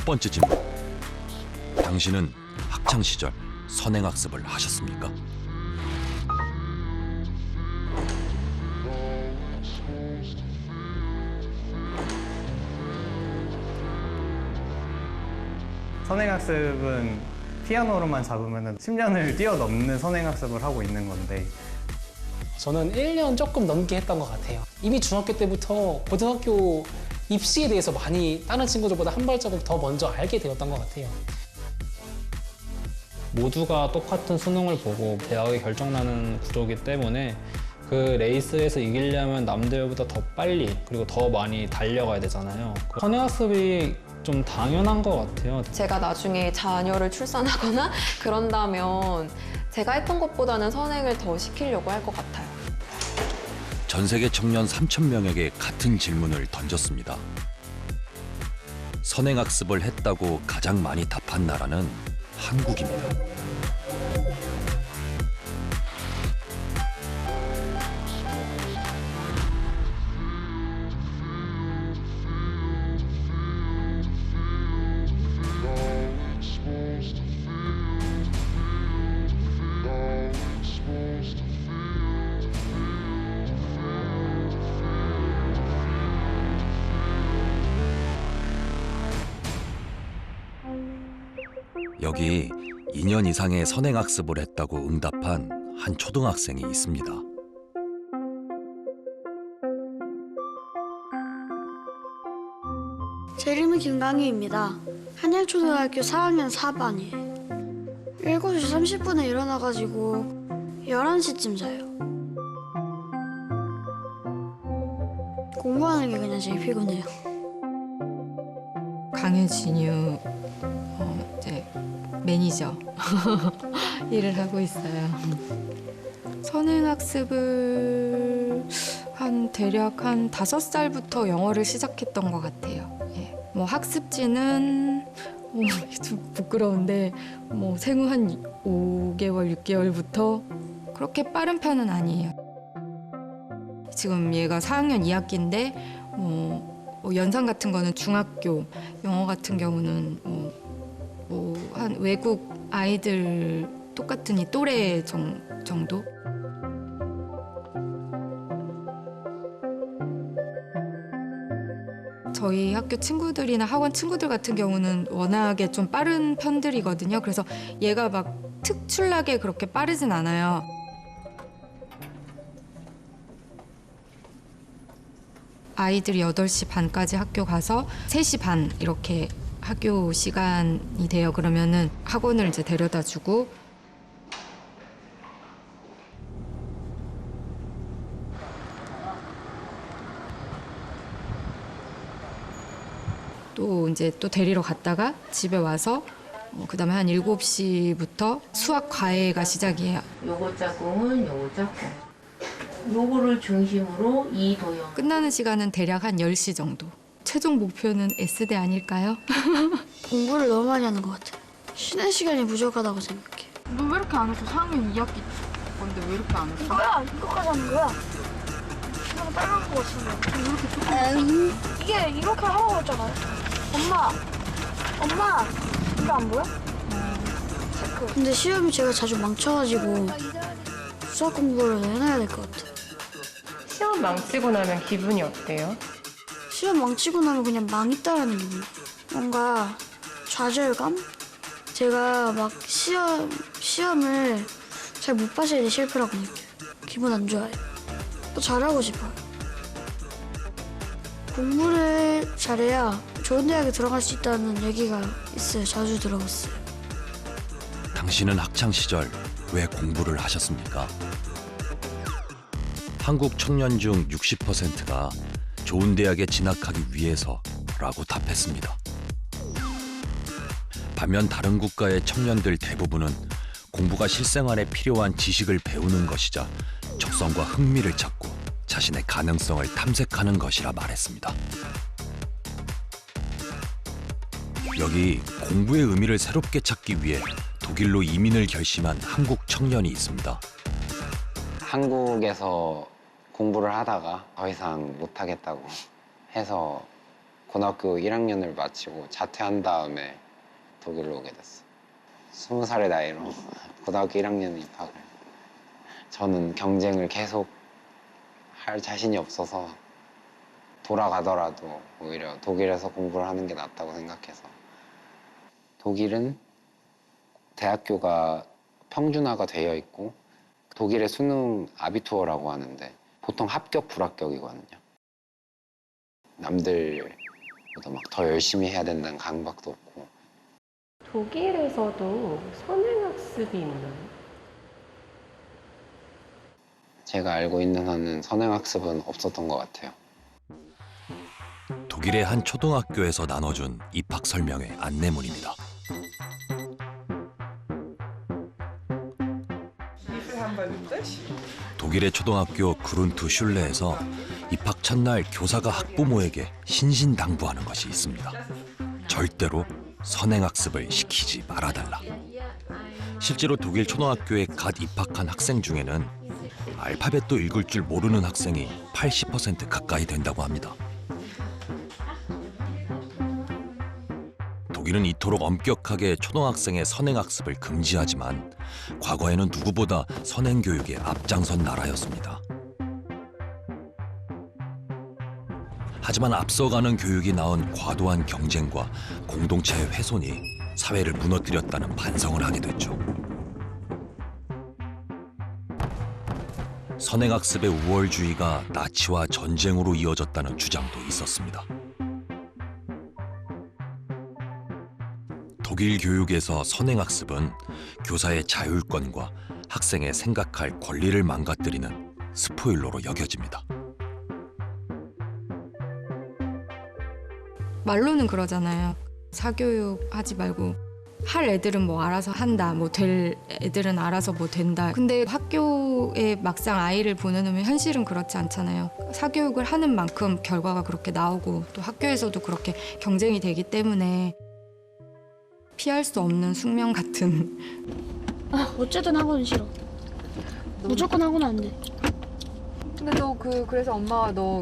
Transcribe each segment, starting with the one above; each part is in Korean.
번째 질문. 당신은 학창 시절 선행학습을 하셨습니까? 선행학습은 피아노로만 잡으면 10년을 뛰어넘는 선행학습을 하고 있는 건데 저는 1년 조금 넘게 했던 것 같아요. 이미 중학교 때부터 고등학교 입시에 대해서 많이 다른 친구들보다 한 발자국 더 먼저 알게 되었던 것 같아요. 모두가 똑같은 수능을 보고 대학이 결정나는 구조이기 때문에 그 레이스에서 이기려면 남들보다 더 빨리 그리고 더 많이 달려가야 되잖아요. 선행학습이 좀 당연한 것 같아요. 제가 나중에 자녀를 출산하거나 그런다면 제가 했던 것보다는 선행을 더 시키려고 할 것 같아요. 전 세계 청년 3,000명에게 같은 질문을 던졌습니다. 선행학습을 했다고 가장 많이 답한 나라는 한국입니다. 여기 2년 이상의 선행학습을 했다고 응답한 한 초등학생이 있습니다. 제 이름은 김강희입니다. 한양초등학교 4학년 4반이에요. 7시 30분에 일어나가지고 11시쯤 자요. 공부하는 게 그냥 제일 피곤해요. 강유진유 이제 매니저 일을 하고 있어요. 선행학습을 대략 한 5살부터 영어를 시작했던 것 같아요. 예. 뭐 학습지는 좀 부끄러운데 뭐 생후 한 5개월, 6개월부터 그렇게 빠른 편은 아니에요. 지금 얘가 4학년 2학기인데 뭐 연상 같은 거는 중학교, 영어 같은 경우는 한 외국 아이들 똑같은 이 또래 정도? 저희 학교 친구들이나 학원 친구들 같은 경우는 워낙에 좀 빠른 편들이거든요. 그래서 얘가 막 특출나게 그렇게 빠르진 않아요. 아이들이 8시 반까지 학교 가서 3시 반 이렇게 학교 시간이 돼요. 그러면은 학원을 이제 데려다 주고 또 이제 또 데리러 갔다가 집에 와서 그다음에 한 7시부터 수학 과외가 시작이에요. 요거 짝꿍은 요거 짝꿍. 요거를 중심으로 이 도형. 끝나는 시간은 대략 한 10시 정도. 최종 목표는 S대 아닐까요? 공부를 너무 많이 하는 것 같아요. 쉬는 시간이 부족하다고 생각해. 너 왜 이렇게 안 했어? 4학년 2학기 건데 왜 이렇게 안 했어? 이거야! 이거까지 하는 거야. 이거 빨간 거 같은데. 왜 이렇게 조금 이게 이렇게 하라고 했잖아요. 엄마! 이거 안 보여? 근데 시험이 제가 자주 망쳐가지고 수학 공부를 해놔야 될 것 같아요. 시험 망치고 나면 기분이 어때요? 시험 망치고 나면 그냥 망했다라는 기분. 뭔가 좌절감? 제가 막 시험을 잘 못 봐서 이제 실패라고 느껴요. 기분 안 좋아요. 또 잘하고 싶어요. 공부를 잘해야 좋은 대학에 들어갈 수 있다는 얘기가 있어요. 자주 들어봤어요. 당신은 학창 시절 왜 공부를 하셨습니까? 한국 청년 중 60%가 좋은 대학에 진학하기 위해서라고 답했습니다. 반면 다른 국가의 청년들 대부분은 공부가 실생활에 필요한 지식을 배우는 것이자 적성과 흥미를 찾고 자신의 가능성을 탐색하는 것이라 말했습니다. 여기 공부의 의미를 새롭게 찾기 위해 독일로 이민을 결심한 한국 청년이 있습니다. 한국에서 공부를 하다가 더 이상 못하겠다고 해서 고등학교 1학년을 마치고 자퇴한 다음에 독일로 오게 됐어요. 20살의 나이로 고등학교 1학년 입학을. 저는 경쟁을 계속 할 자신이 없어서 돌아가더라도 오히려 독일에서 공부를 하는 게 낫다고 생각해서. 독일은 대학교가 평준화가 되어 있고 독일의 수능 아비투어라고 하는데 보통 합격, 불합격이거든요. 남들보다 막 더 열심히 해야 된다는 강박도 없고. 독일에서도 선행학습이 있나요? 제가 알고 있는 한은 선행학습은 없었던 것 같아요. 독일의 한 초등학교에서 나눠준 입학 설명회 안내문입니다. 독일의 초등학교 그룬트 슐레에서 입학 첫날 교사가 학부모에게 신신당부하는 것이 있습니다. 절대로 선행학습을 시키지 말아달라. 실제로 독일 초등학교에 갓 입학한 학생 중에는 알파벳도 읽을 줄 모르는 학생이 80% 가까이 된다고 합니다. 독일은 이토록 엄격하게 초등학생의 선행학습을 금지하지만 과거에는 누구보다 선행교육에 앞장선 나라였습니다. 하지만 앞서가는 교육이 낳은 과도한 경쟁과 공동체의 훼손이 사회를 무너뜨렸다는 반성을 하게 됐죠. 선행학습의 우월주의가 나치와 전쟁으로 이어졌다는 주장도 있었습니다. 독일 교육에서 선행학습은 교사의 자율권과 학생의 생각할 권리를 망가뜨리는 스포일러로 여겨집니다. 말로는 그러잖아요. 사교육 하지 말고 할 애들은 뭐 알아서 한다, 뭐 될 애들은 알아서 뭐 된다. 근데 학교에 막상 아이를 보내놓으면 현실은 그렇지 않잖아요. 사교육을 하는 만큼 결과가 그렇게 나오고 또 학교에서도 그렇게 경쟁이 되기 때문에 피할 수 없는 숙명 같은. 어쨌든 학원은 싫어. 무조건 학원은 안 돼. 근데 너 그래서 엄마가 너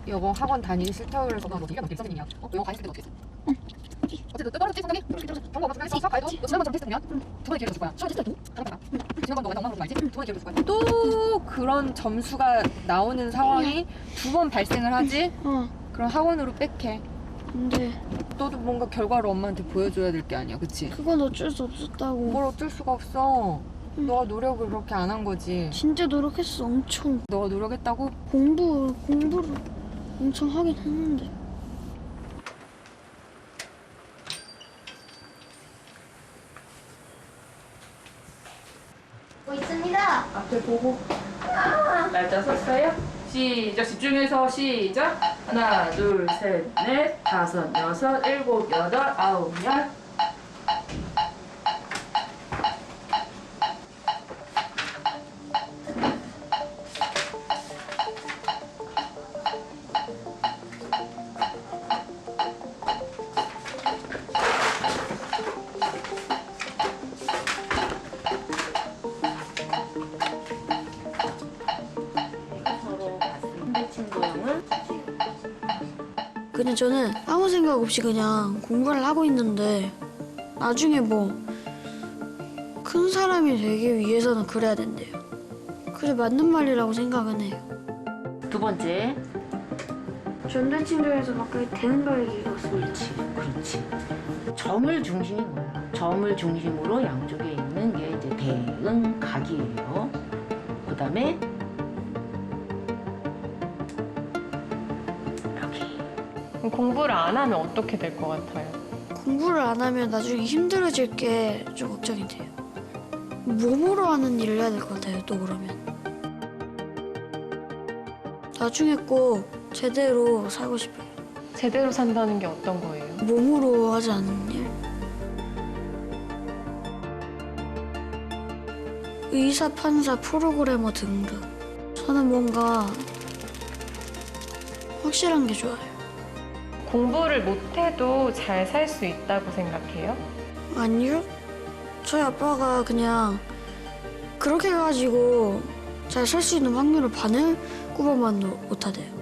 영어 학원 다니기 싫다고 그래서 너 네가 너 선생님이야. 영어 다니실 때도 어떻게 했어? 어쨌든 떨어졌지 생각이? 정보 없으면 했어. 수학 가해도 너 지난번처럼 테스트면 두 번의 기회를 줄 거야. 시험 테스트도 잠깐만. 지난번 너 맨날 엄마 그러지 말지? 두 번의 기회를 줄 거야. 또 그런 점수가 나오는 상황이 두 번 발생을 하지? 그럼 학원으로 빽해. 근데 너도 뭔가 결과를 엄마한테 보여줘야 될 게 아니야, 그치? 그건 어쩔 수 없었다고. 뭘 어쩔 수가 없어. 너가 노력을 그렇게 안 한 거지. 진짜 노력했어, 엄청. 너가 노력했다고? 공부를 엄청 하긴 했는데. 뭐 있습니다. 앞에 보고. 날짜 썼어요? 시작. 집중해서 시작. 하나, 둘, 셋, 넷, 다섯, 여섯, 일곱, 여덟, 아홉, 열. 근데 저는 아무 생각 없이 그냥 공부를 하고 있는데 나중에 뭐 큰 사람이 되기 위해서는 그래야 된대요. 그래 맞는 말이라고 생각은 해요. 두 번째. 전자침 중에서 막 되는 거 얘기가 없어. 그렇지. 점을 중심인 거야. 점을 중심으로 양쪽에 있는 게 이제 대응, 각이에요. 그 다음에 공부를 안 하면 어떻게 될 것 같아요? 공부를 안 하면 나중에 힘들어질 게 좀 걱정이 돼요. 몸으로 하는 일을 해야 될 것 같아요, 또 그러면. 나중에 꼭 제대로 살고 싶어요. 제대로 산다는 게 어떤 거예요? 몸으로 하지 않는 일? 의사, 판사, 프로그래머 등등. 저는 뭔가 확실한 게 좋아요. 공부를 못해도 잘 살 수 있다고 생각해요? 아니요. 저희 아빠가 그냥 그렇게 해가지고 잘 살 수 있는 확률을 반을 꼽아만 못하대요.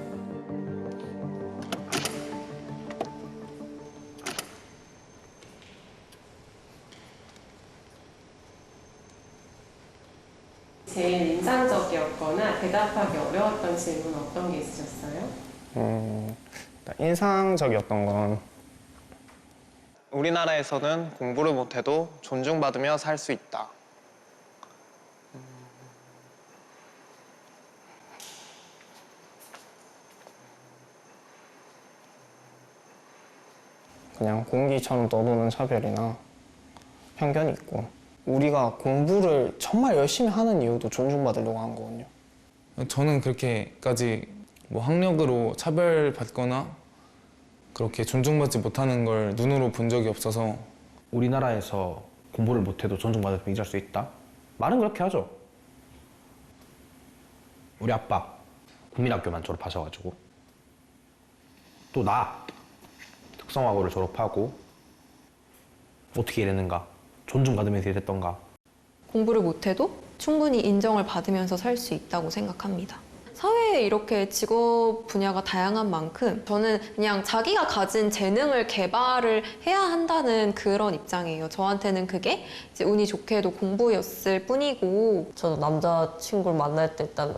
제일 인상적이었거나 대답하기 어려웠던 질문 어떤 게 있으셨어요? 인상적이었던 건 우리나라에서는 공부를 못해도 존중받으며 살 수 있다. 그냥 공기처럼 떠도는 차별이나 편견이 있고, 우리가 공부를 정말 열심히 하는 이유도 존중받으려고 하는 거거든요. 저는 그렇게까지 뭐 학력으로 차별받거나 그렇게 존중받지 못하는 걸 눈으로 본 적이 없어서. 우리나라에서 공부를 못해도 존중받으며 일할 수 있다? 말은 그렇게 하죠. 우리 아빠 국민학교만 졸업하셔가지고 또 나 특성화고를 졸업하고 어떻게 일했는가? 존중받으면서 일했던가? 공부를 못해도 충분히 인정을 받으면서 살 수 있다고 생각합니다. 사회에 이렇게 직업 분야가 다양한 만큼 저는 그냥 자기가 가진 재능을 개발을 해야 한다는 그런 입장이에요. 저한테는 그게 이제 운이 좋게도 공부였을 뿐이고. 저도 남자친구를 만날 때 일단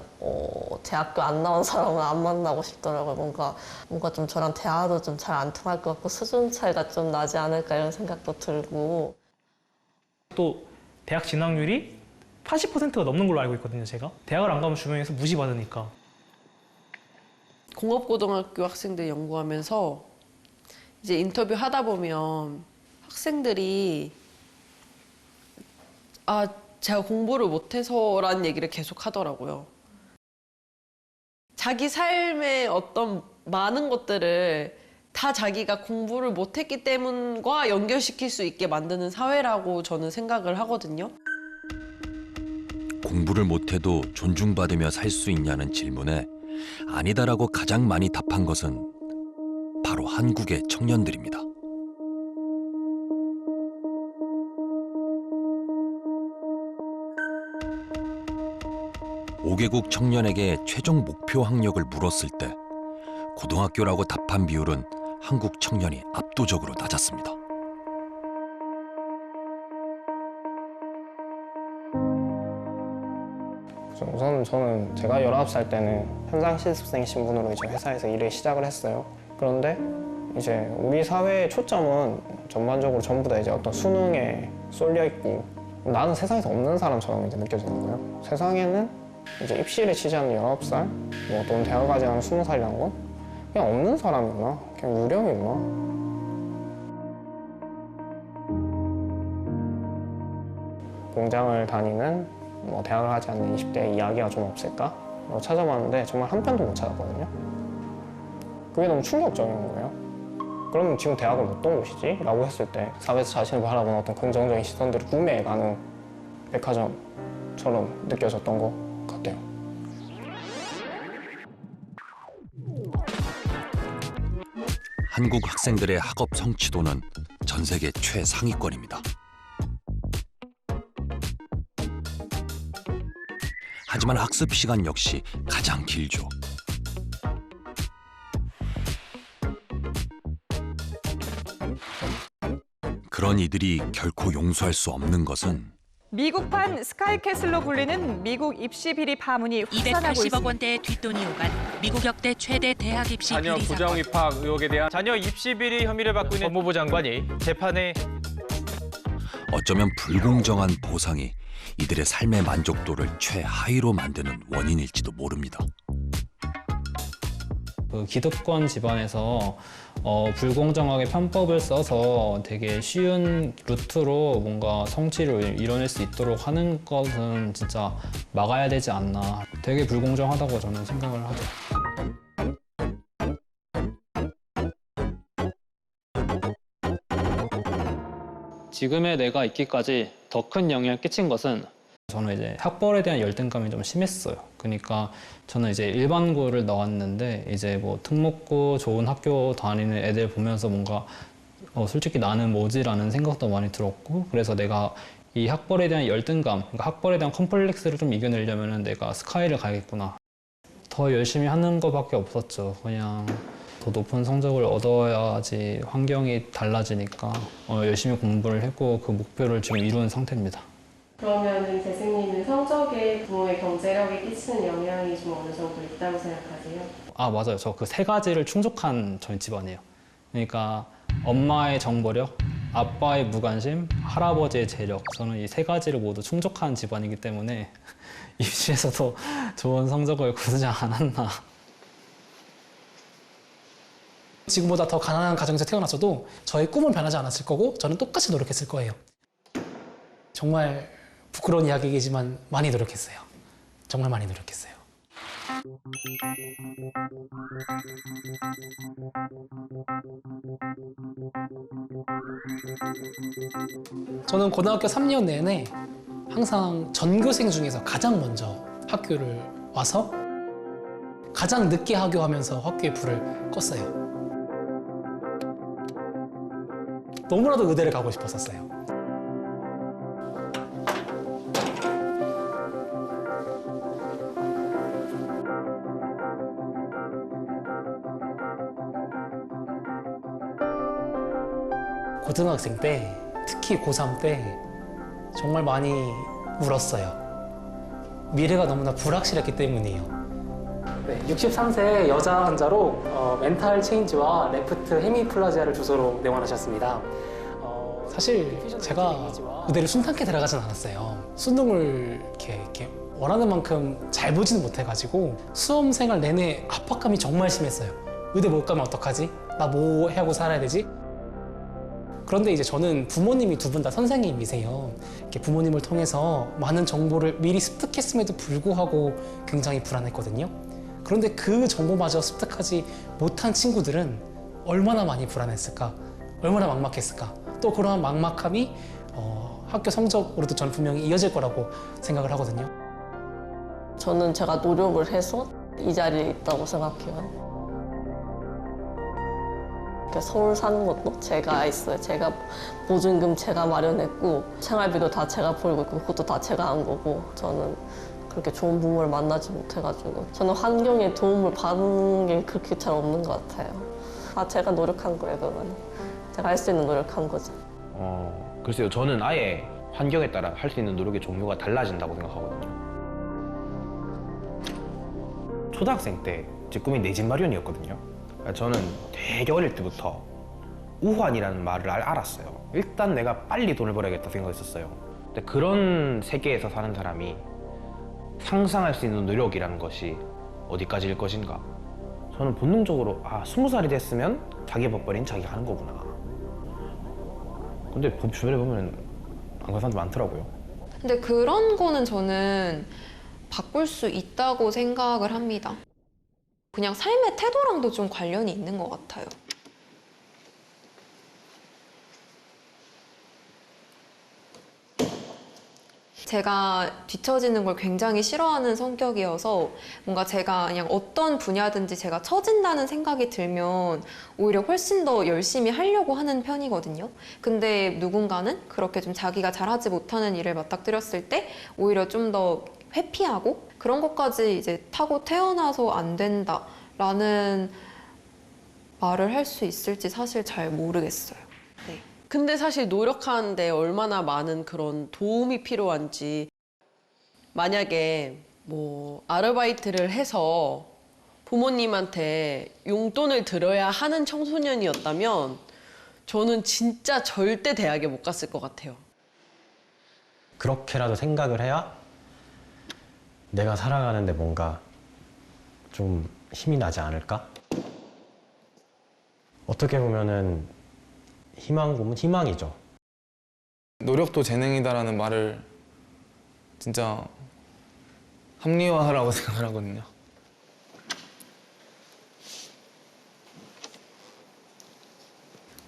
대학교 안 나온 사람은 안 만나고 싶더라고요. 뭔가 좀 저랑 대화도 좀 잘 안 통할 것 같고 수준 차이가 좀 나지 않을까 이런 생각도 들고. 또 대학 진학률이 80%가 넘는 걸로 알고 있거든요, 제가. 대학을 안 가면 주변에서 무시받으니까. 공업고등학교 학생들 연구하면서 이제 인터뷰 하다 보면 학생들이 제가 공부를 못해서라는 얘기를 계속 하더라고요. 자기 삶의 어떤 많은 것들을 다 자기가 공부를 못했기 때문과 연결시킬 수 있게 만드는 사회라고 저는 생각을 하거든요. 공부를 못해도 존중받으며 살 수 있냐는 질문에 아니다라고 가장 많이 답한 것은 바로 한국의 청년들입니다. (5개국) 청년에게 최종 목표 학력을 물었을 때 고등학교라고 답한 비율은 한국 청년이 압도적으로 낮았습니다. 우선 저는 제가 19살 때는 현장 실습생 신분으로 이제 회사에서 일을 시작을 했어요. 그런데 이제 우리 사회의 초점은 전반적으로 전부 다 이제 어떤 수능에 쏠려 있고, 나는 세상에서 없는 사람처럼 이제 느껴지는 거예요. 세상에는 이제 입시를 취재하는 19살, 뭐 또는 대학 가지 않은 20살이란 건 그냥 없는 사람이구나, 그냥 유령이구나. 공장을 다니는 뭐 대학을 가지 않는 20대의 이야기가 좀 없을까? 찾아봤는데 정말 한 편도 못 찾았거든요. 그게 너무 충격적인 거예요. 그러면 지금 대학은 어떤 곳이지? 라고 했을 때 사회에서 자신을 바라보는 어떤 긍정적인 시선들을 구매해가는 백화점처럼 느껴졌던 것 같아요. 한국 학생들의 학업 성취도는 전 세계 최상위권입니다. 하지만 학습 시간 역시 가장 길죠. 그런 이들이 결코 용서할 수 없는 것은 미국판 스카이캐슬로 불리는 미국 입시 비리 파문이 확산하고 있습니다. 280억 원대의 뒷돈이 오간 미국 역대 최대 대학 입시 자녀 비리 부정 사건. 입학 의혹에 대한 자녀 입시 비리 혐의를 받고 있는 법무부 장관이 재판에 어쩌면 불공정한 보상이 이들의 삶의 만족도를 최하위로 만드는 원인일지도 모릅니다. 그 기득권 집안에서 불공정하게 편법을 써서 되게 쉬운 루트로 뭔가 성취를 이뤄낼 수 있도록 하는 것은 진짜 막아야 되지 않나. 되게 불공정하다고 저는 생각을 하죠. 지금의 내가 있기까지 더 큰 영향을 끼친 것은 저는 이제 학벌에 대한 열등감이 좀 심했어요. 그러니까 저는 이제 일반고를 나왔는데 이제 뭐 특목고 좋은 학교 다니는 애들 보면서 뭔가 솔직히 나는 뭐지라는 생각도 많이 들었고, 그래서 내가 이 학벌에 대한 열등감, 그러니까 학벌에 대한 컴플렉스를 좀 이겨내려면 내가 스카이를 가야겠구나. 더 열심히 하는 것밖에 없었죠. 그냥 더 높은 성적을 얻어야지 환경이 달라지니까 열심히 공부를 했고 그 목표를 지금 이룬 상태입니다. 그러면은 재승님은 성적에 부모의 경제력에 끼치는 영향이 좀 어느 정도 있다고 생각하세요? 아, 맞아요. 저 그 세 가지를 충족한 저희 집안이에요. 그러니까 엄마의 정보력, 아빠의 무관심, 할아버지의 재력. 저는 이 세 가지를 모두 충족한 집안이기 때문에 입시에서도 좋은 성적을 거두지 않았나. 지금보다 더 가난한 가정에서 태어났어도 저의 꿈은 변하지 않았을 거고 저는 똑같이 노력했을 거예요. 정말 부끄러운 이야기이지만 많이 노력했어요. 정말 많이 노력했어요. 저는 고등학교 3년 내내 항상 전교생 중에서 가장 먼저 학교를 와서 가장 늦게 하교하면서 학교에 불을 껐어요. 너무나도 의대를 가고 싶었었어요. 고등학생 때, 특히 고3 때 정말 많이 울었어요. 미래가 너무나 불확실했기 때문이에요. 네, 63세 여자 환자로 멘탈 체인지와 레프트 헤미플라지아를 주소로 내원하셨습니다. 사실 제가 의대를 순탄하게 들어가진 않았어요. 수능을 이렇게 원하는 만큼 잘 보지는 못해가지고 수험 생활 내내 압박감이 정말 심했어요. 의대 못 가면 어떡하지? 나 뭐 하고 살아야 되지? 그런데 이제 저는 부모님이 두 분 다 선생님이세요. 이렇게 부모님을 통해서 많은 정보를 미리 습득했음에도 불구하고 굉장히 불안했거든요. 그런데 그 정보마저 습득하지 못한 친구들은 얼마나 많이 불안했을까? 얼마나 막막했을까? 또 그러한 막막함이 학교 성적으로도 저는 분명히 이어질 거라고 생각을 하거든요. 저는 제가 노력을 해서 이 자리에 있다고 생각해요. 서울 사는 것도 제가 있어요. 제가 보증금 제가 마련했고 생활비도 다 제가 벌고 있고 그것도 다 제가 한 거고 저는 그렇게 좋은 부모를 만나지 못해가지고 저는 환경에 도움을 받는 게 그렇게 잘 없는 것 같아요. 아, 제가 노력한 거예요, 그거는. 제가 할 수 있는 노력한 거죠. 글쎄요. 저는 아예 환경에 따라 할 수 있는 노력의 종류가 달라진다고 생각하거든요. 초등학생 때 제 꿈이 내 집 마련이었거든요. 저는 되게 어릴 때부터 우환이라는 말을 알았어요. 일단 내가 빨리 돈을 벌어야겠다 생각했었어요. 근데 그런 세계에서 사는 사람이 상상할 수 있는 노력이라는 것이 어디까지일 것인가? 저는 본능적으로 20살이 됐으면 자기 밥벌이는 자기가 하는 거구나. 근데 주변에 보면 안 그런 사람들 많더라고요. 근데 그런 거는 저는 바꿀 수 있다고 생각을 합니다. 그냥 삶의 태도랑도 좀 관련이 있는 것 같아요. 제가 뒤처지는 걸 굉장히 싫어하는 성격이어서 뭔가 제가 그냥 어떤 분야든지 제가 처진다는 생각이 들면 오히려 훨씬 더 열심히 하려고 하는 편이거든요. 근데 누군가는 그렇게 좀 자기가 잘하지 못하는 일을 맞닥뜨렸을 때 오히려 좀 더 회피하고 그런 것까지 이제 타고 태어나서 안 된다라는 말을 할 수 있을지 사실 잘 모르겠어요. 네. 근데 사실 노력하는데 얼마나 많은 그런 도움이 필요한지 만약에 뭐 아르바이트를 해서 부모님한테 용돈을 들어야 하는 청소년이었다면 저는 진짜 절대 대학에 못 갔을 것 같아요. 그렇게라도 생각을 해야 내가 살아가는데 뭔가 좀 힘이 나지 않을까? 어떻게 보면은 희망고문 희망이죠. 노력도 재능이다라는 말을 진짜 합리화하라고 생각을 하거든요.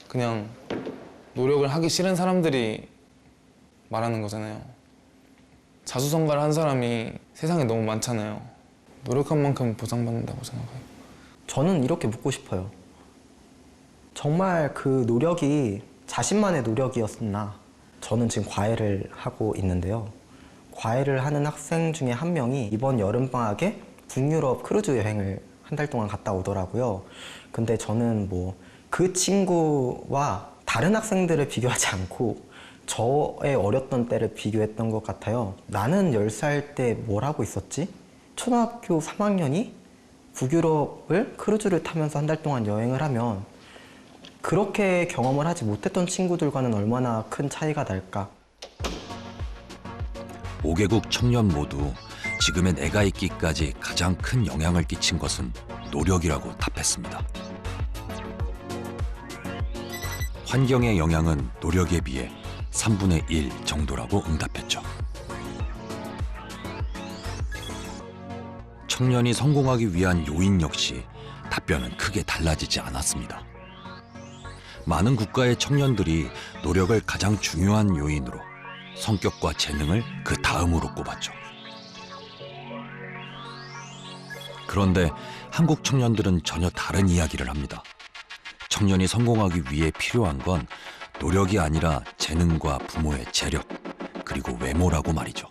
그냥 노력을 하기 싫은 사람들이 말하는 거잖아요. 자수성가를 한 사람이 세상에 너무 많잖아요. 노력한 만큼 보상받는다고 생각해요. 저는 이렇게 묻고 싶어요. 정말 그 노력이 자신만의 노력이었나? 저는 지금 과외를 하고 있는데요. 과외를 하는 학생 중에 한 명이 이번 여름방학에 북유럽 크루즈 여행을 한 달 동안 갔다 오더라고요. 근데 저는 뭐 그 친구와 다른 학생들을 비교하지 않고 저의 어렸던 때를 비교했던 것 같아요. 나는 10살 때 뭘 하고 있었지? 초등학교 3학년이 북유럽을 크루즈를 타면서 한 달 동안 여행을 하면 그렇게 경험을 하지 못했던 친구들과는 얼마나 큰 차이가 날까? 5개국 청년 모두 지금의 내가 있기까지 가장 큰 영향을 끼친 것은 노력이라고 답했습니다. 환경의 영향은 노력에 비해 3분의 1 정도라고 응답했죠. 청년이 성공하기 위한 요인 역시 답변은 크게 달라지지 않았습니다. 많은 국가의 청년들이 노력을 가장 중요한 요인으로 성격과 재능을 그 다음으로 꼽았죠. 그런데 한국 청년들은 전혀 다른 이야기를 합니다. 청년이 성공하기 위해 필요한 건 노력이 아니라 재능과 부모의 재력, 그리고 외모라고 말이죠.